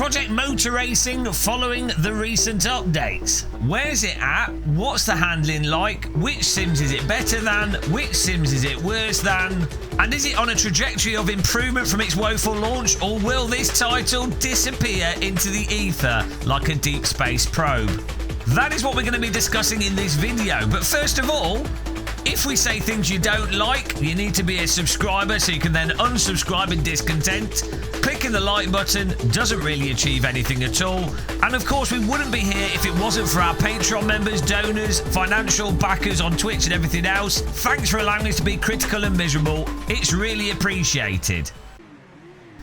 Project Motor Racing following the recent updates. Where's it at? What's the handling like? Which sims is it better than? Which sims is it worse than? And is it on a trajectory of improvement from its woeful launch, or will this title disappear into the ether like a deep space probe? That is what we're going to be discussing in this video. But first of all, if we say things you don't like, you need to be a subscriber so you can then unsubscribe in discontent. Clicking the like button doesn't really achieve anything at all. And of course, we wouldn't be here if it wasn't for our Patreon members, donors, financial backers on Twitch and everything else. Thanks for allowing us to be critical and miserable. It's really appreciated.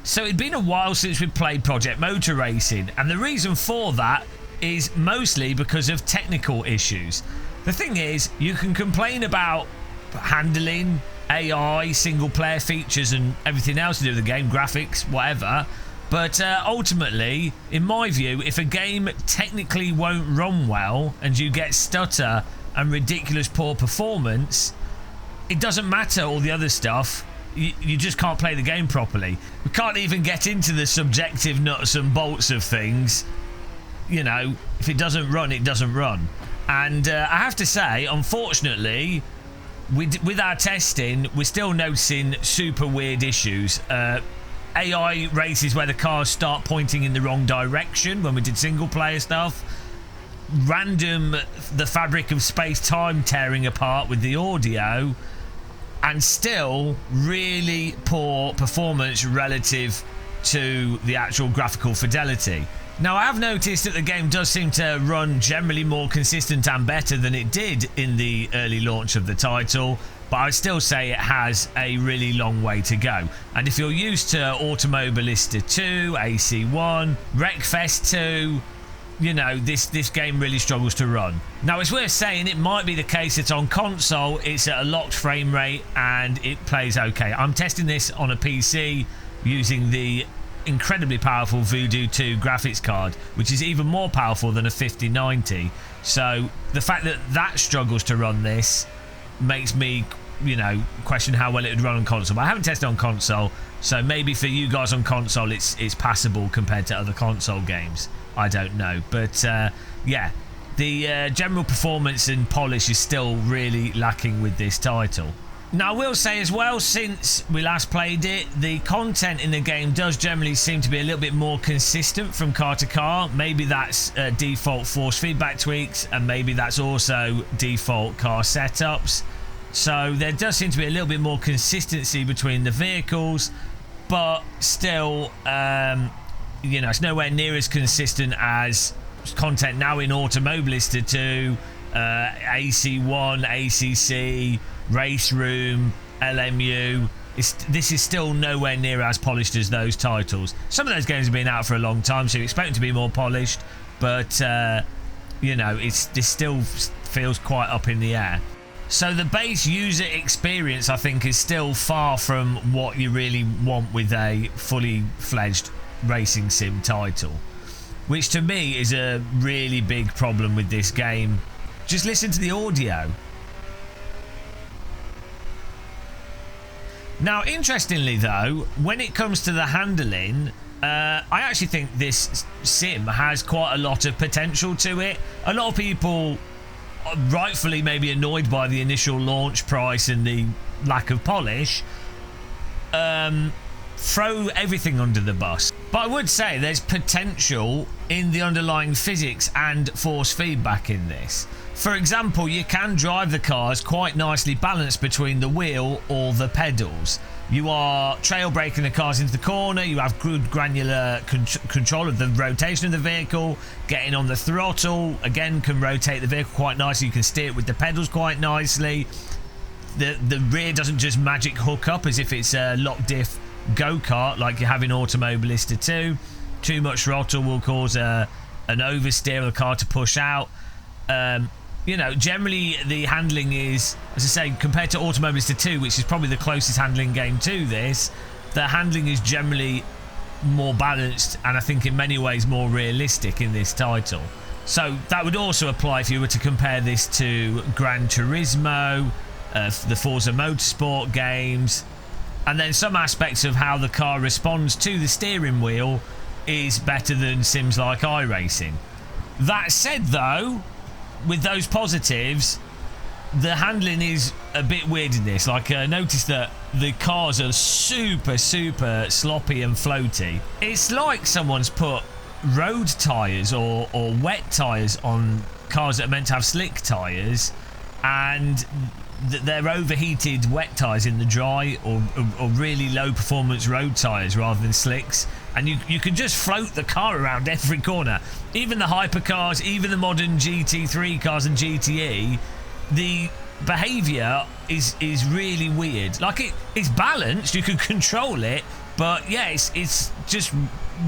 So it'd been a while since we played Project Motor Racing, and the reason for that is mostly because of technical issues. The thing is, you can complain about handling, AI, single player features and everything else to do with the game, graphics, whatever, but ultimately, in my view, if a game technically won't run well and you get stutter and ridiculous poor performance, it doesn't matter all the other stuff. You just can't play the game properly. We can't even get into the subjective nuts and bolts of things. You know, if it doesn't run, it doesn't run. And I have to say, unfortunately, with our testing, we're still noticing super weird issues. AI races where the cars start pointing in the wrong direction when we did single player stuff. The fabric of space-time tearing apart with the audio. And still really poor performance relative to the actual graphical fidelity. Now, I have noticed that the game does seem to run generally more consistent and better than it did in the early launch of the title, but I would still say it has a really long way to go. And if you're used to Automobilista 2, AC1, Wreckfest 2, you know, this game really struggles to run. Now, it's worth saying it might be the case that on console it's at a locked frame rate and it plays okay. I'm testing this on a PC using the incredibly powerful Voodoo 2 graphics card, which is even more powerful than a 5090. So the fact that that struggles to run this makes me, you know, question how well it would run on console. But I haven't tested on console, so maybe for you guys on console it's passable compared to other console games. I don't know, but yeah, the general performance and polish is still really lacking with this title. Now, I will say as well, since we last played it, the content in the game does generally seem to be a little bit more consistent from car to car. Maybe that's default force feedback tweaks, and maybe that's also default car setups. So there does seem to be a little bit more consistency between the vehicles, but still, you know, it's nowhere near as consistent as content now in Automobilista 2, AC1, ACC, Race Room, LMU. This is still nowhere near as polished as those titles. Some of those games have been out for a long time, so you expect them to be more polished, but you know, this still feels quite up in the air. So the base user experience, I think, is still far from what you really want with a fully fledged racing sim title, which to me is a really big problem with this game. Just listen to the audio. Now, interestingly though, when it comes to the handling, I actually think this sim has quite a lot of potential to it. A lot of people are rightfully maybe annoyed by the initial launch price and the lack of polish. Throw everything under the bus. But I would say there's potential in the underlying physics and force feedback in this. For example, you can drive the cars quite nicely balanced between the wheel or the pedals. You are trail braking the cars into the corner, you have good granular control of the rotation of the vehicle, getting on the throttle, again, can rotate the vehicle quite nicely, you can steer it with the pedals quite nicely. The rear doesn't just magic hook up as if it's a lock diff go-kart like you have in Automobilista 2. Too much throttle will cause an oversteer of the car to push out. You know, generally the handling is, as I say, compared to Automobilista 2, which is probably the closest handling game to this, the handling is generally more balanced and I think in many ways more realistic in this title. So that would also apply if you were to compare this to Gran Turismo, the Forza Motorsport games, and then some aspects of how the car responds to the steering wheel is better than sims like iRacing. That said, though, with those positives, the handling is a bit weird in this. Like, notice that the cars are super sloppy and floaty. It's like someone's put road tyres or wet tyres on cars that are meant to have slick tyres, and they're overheated wet tyres in the dry, or really low performance road tyres rather than slicks, and you can just float the car around every corner. Even the hypercars, even the modern GT3 cars and GTE, the behaviour is really weird. Like, it's balanced, you can control it, but yeah, it's just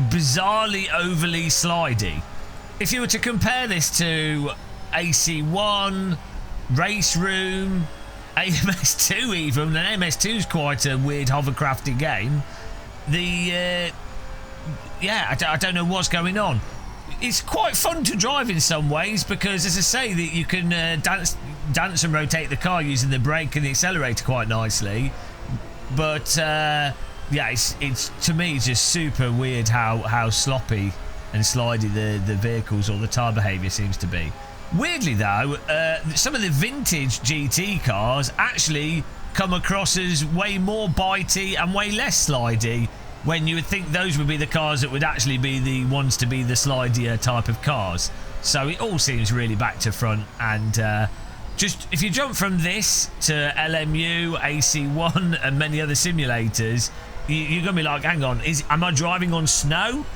bizarrely overly slidey. If you were to compare this to AC1, Race Room, AMS2 even, and AMS2 is quite a weird hovercrafty game. I don't know what's going on. It's quite fun to drive in some ways because, as I say, that you can dance and rotate the car using the brake and the accelerator quite nicely. But it's to me just super weird how sloppy and slidey the vehicles or the tyre behaviour seems to be. Weirdly though, some of the vintage GT cars actually come across as way more bitey and way less slidey, when you would think those would be the cars that would actually be the ones to be the slidier type of cars. So it all seems really back to front, and just if you jump from this to LMU, AC1 and many other simulators, you're going to be like, hang on, am I driving on snow?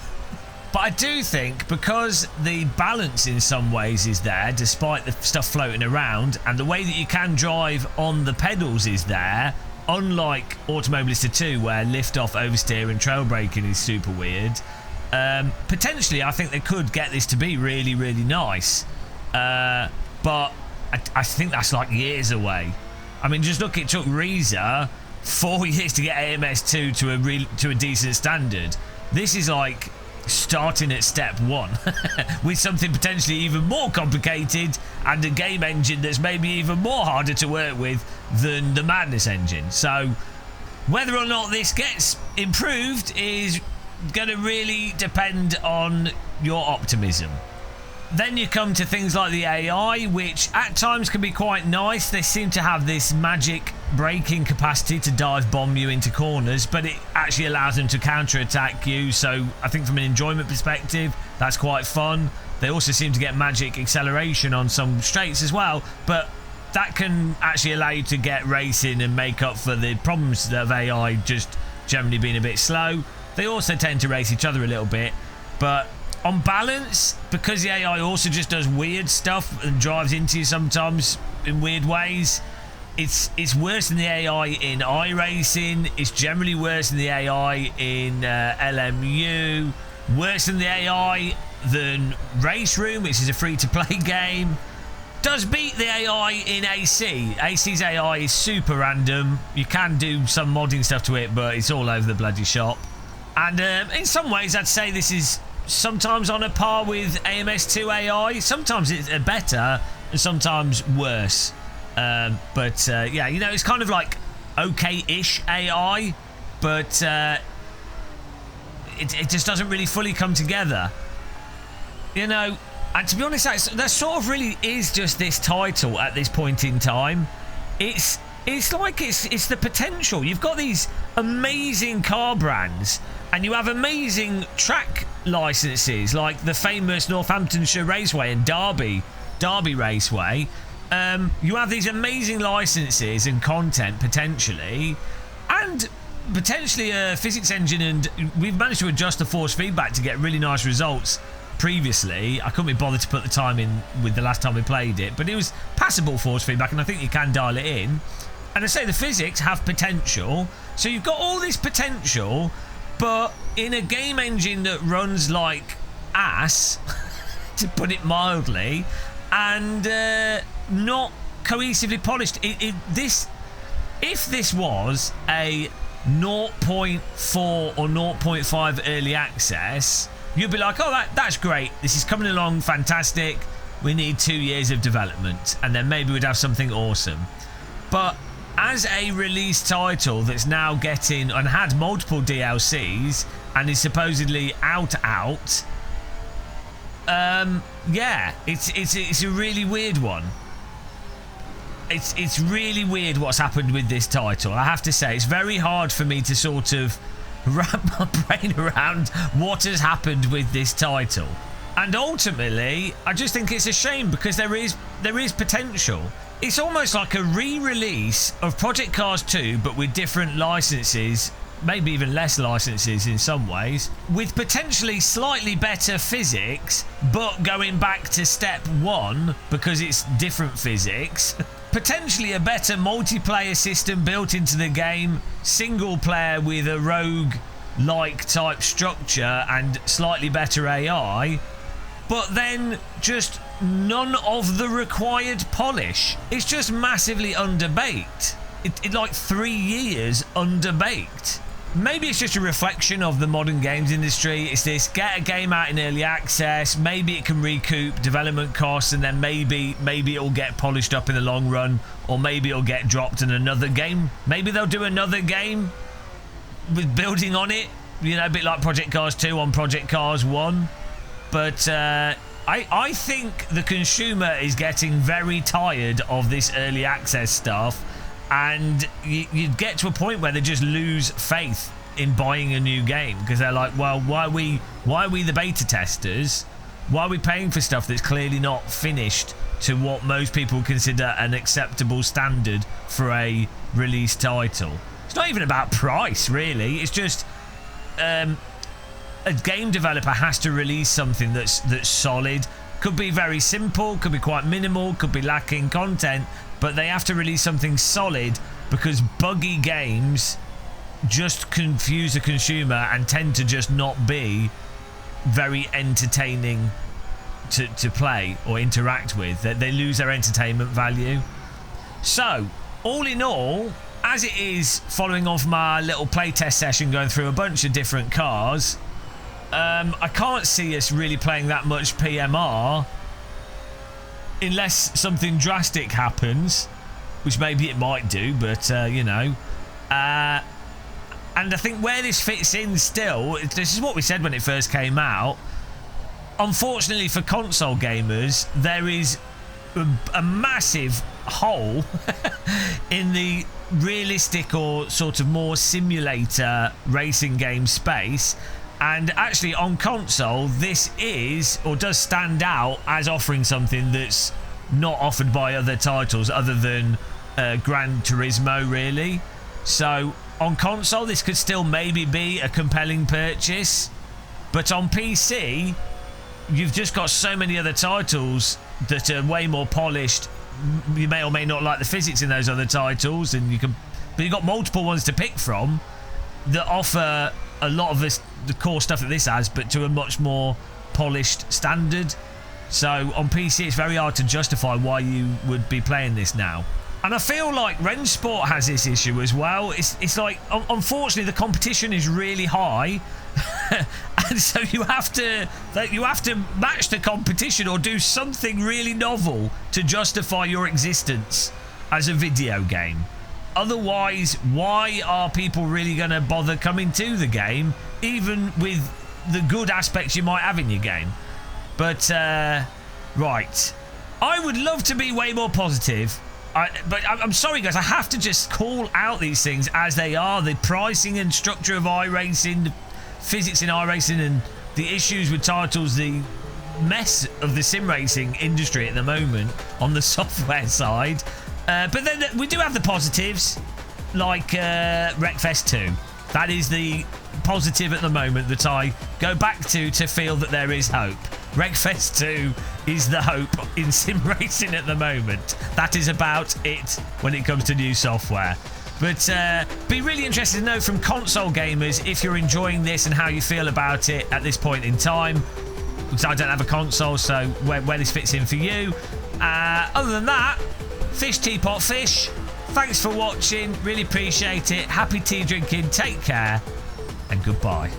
But I do think because the balance in some ways is there, despite the stuff floating around, and the way that you can drive on the pedals is there, unlike Automobilista 2 where lift-off, oversteer and trail braking is super weird, potentially I think they could get this to be really, really nice. But I think that's like years away. I mean, just look, it took Reza 4 years to get AMS2 to a decent standard. This is like starting at step one with something potentially even more complicated and a game engine that's maybe even more harder to work with than the Madness engine. So whether or not this gets improved is going to really depend on your optimism. Then you come to things like the AI, which at times can be quite nice. They seem to have this magic braking capacity to dive bomb you into corners, but it actually allows them to counter-attack you. So I think from an enjoyment perspective, that's quite fun. They also seem to get magic acceleration on some straights as well, but that can actually allow you to get racing and make up for the problems of AI just generally being a bit slow. They also tend to race each other a little bit, but on balance, because the AI also just does weird stuff and drives into you sometimes in weird ways, it's worse than the AI in iRacing. It's generally worse than the AI in LMU, worse than the AI than Race Room, which is a free-to-play game. Does beat the AI in AC. AC's AI is super random. You can do some modding stuff to it, but it's all over the bloody shop. And in some ways, I'd say this is sometimes on a par with AMS2 AI. Sometimes it's better and sometimes worse. Yeah, you know, it's kind of like okay-ish AI, but it just doesn't really fully come together. You know, and to be honest, that sort of really is just this title at this point in time. It's like it's the potential. You've got these amazing car brands and you have amazing track licenses like the famous Northamptonshire Raceway and Derby Raceway. You have these amazing licenses and content potentially, and potentially a physics engine, and we've managed to adjust the force feedback to get really nice results previously. I couldn't be bothered to put the time in with the last time we played it, but it was passable force feedback, and I think you can dial it in. And I say the physics have potential, so you've got all this potential, but in a game engine that runs like ass, to put it mildly, and not cohesively polished. If this was a 0.4 or 0.5 early access, you'd be like, oh, that's great. This is coming along fantastic. We need 2 years of development, and then maybe we'd have something awesome. But as a release title that's now getting and had multiple DLCs and is supposedly out. Yeah, it's a really weird one. It's really weird what's happened with this title. I have to say, it's very hard for me to sort of wrap my brain around what has happened with this title. And ultimately, I just think it's a shame, because there is potential. It's almost like a re-release of Project Cars 2, but with different licenses, maybe even less licenses in some ways, with potentially slightly better physics, but going back to step one because it's different physics. Potentially a better multiplayer system built into the game, single player with a rogue-like type structure and slightly better AI, but then just none of the required polish. It's just massively underbaked. It's like 3 years underbaked. Maybe it's just a reflection of the modern games industry. It's this: get a game out in early access, maybe it can recoup development costs, and then maybe it'll get polished up in the long run, or maybe it'll get dropped in another game. Maybe they'll do another game with building on it, you know, a bit like Project Cars 2 on Project Cars 1. But I think the consumer is getting very tired of this early access stuff, and you get to a point where they just lose faith in buying a new game, because they're like, well, why are we the beta testers? Why are we paying for stuff that's clearly not finished to what most people consider an acceptable standard for a release title? It's not even about price, really. It's just a game developer has to release something that's solid. Could be very simple, could be quite minimal, could be lacking content, but they have to release something solid, because buggy games just confuse the consumer and tend to just not be very entertaining to play or interact with. They lose their entertainment value. So, all in all, as it is, following off my little playtest session going through a bunch of different cars, I can't see us really playing that much PMR unless something drastic happens, which maybe it might do, but you know. And I think where this fits in still, this is what we said when it first came out. Unfortunately for console gamers, there is a massive hole in the realistic or sort of more simulator racing game space. And actually on console, this is, or does stand out as offering something that's not offered by other titles other than Gran Turismo, really. So on console, this could still maybe be a compelling purchase. But on PC, you've just got so many other titles that are way more polished. You may or may not like the physics in those other titles, and but you've got multiple ones to pick from that offer a lot of the core stuff that this has, but to a much more polished standard. So on PC, it's very hard to justify why you would be playing this now. And I feel like Rennsport has this issue as well. It's like, unfortunately, the competition is really high, and so you have to match the competition or do something really novel to justify your existence as a video game. Otherwise, why are people really going to bother coming to the game, even with the good aspects you might have in your game? But, right. I would love to be way more positive, but I'm sorry, guys. I have to just call out these things as they are. The pricing and structure of iRacing, the physics in iRacing, and the issues with titles, the mess of the SimRacing industry at the moment on the software side. But then we do have the positives, like Wreckfest 2. That is the positive at the moment that I go back to feel that there is hope. Wreckfest 2 is the hope in SimRacing at the moment. That is about it when it comes to new software. But be really interested to know from console gamers if you're enjoying this and how you feel about it at this point in time. Because I don't have a console, so where this fits in for you. Other than that, Fish Teapot Fish, thanks for watching, really appreciate it. Happy tea drinking, take care, and goodbye.